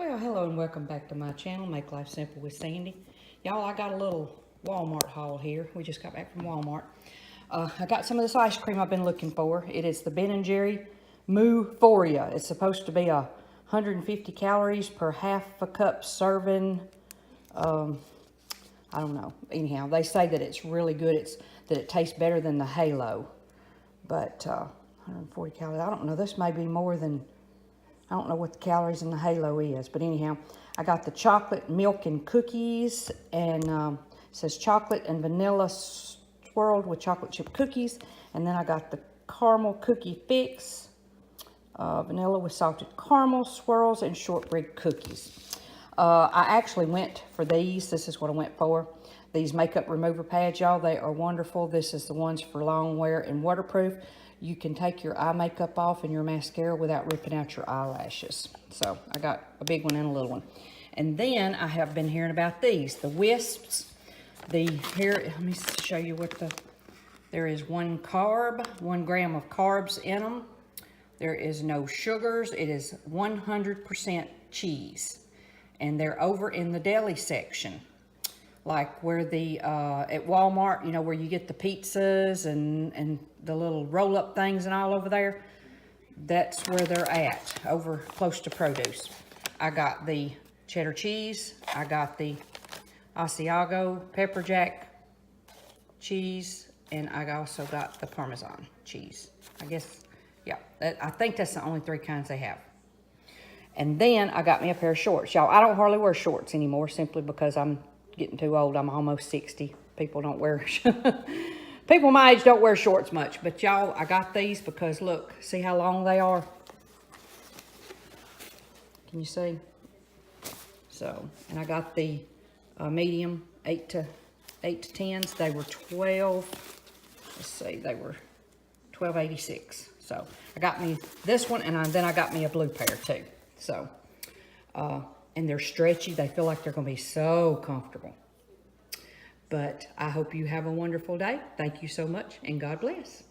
Well, hello and welcome back to my channel, Make Life Simple with Sandy. Y'all, I got a little Walmart haul here. We just got back from Walmart. I got some of this ice cream I've been looking for. It is the Ben & Jerry Moo-phoria. It's supposed to be 150 calories per half a cup serving. I don't know. Anyhow, they say that it's really good. That it tastes better than the Halo. But 140 calories, I don't know. This may be more than... I don't know what the calories in the Halo is, but anyhow, I got the chocolate milk and cookies, and it says chocolate and vanilla swirled with chocolate chip cookies, and then I got the caramel cookie fix, vanilla with salted caramel swirls, and shortbread cookies. I actually went for these. This is what I went for. These makeup remover pads, y'all, they are wonderful. This is the ones for long wear and waterproof. You can take your eye makeup off and your mascara without ripping out your eyelashes. So I got a big one and a little one. And then I have been hearing about these, the Wisps. Let me show you what there is 1 gram of carbs in them. There is no sugars. It is 100% cheese. And they're over in the deli section. Like where at Walmart, you know, where you get the pizzas and the little roll-up things and all over there. That's where they're at, over close to produce. I got the cheddar cheese. I got the Asiago pepper jack cheese. And I also got the Parmesan cheese. I guess, yeah, I think that's the only 3 kinds they have. And then I got me a pair of shorts. Y'all, I don't hardly wear shorts anymore simply because I'm getting too old. I'm almost 60. People don't wear... People my age don't wear shorts much. But y'all, I got these because, look, see how long they are? Can you see? So, and I got the medium 8 to 10s. They were 12. Let's see, they were $12.86. So, I got me this one, and then I got me a blue pair, too. So, and they're stretchy. They feel like they're going to be so comfortable. But I hope you have a wonderful day. Thank you so much, and God bless.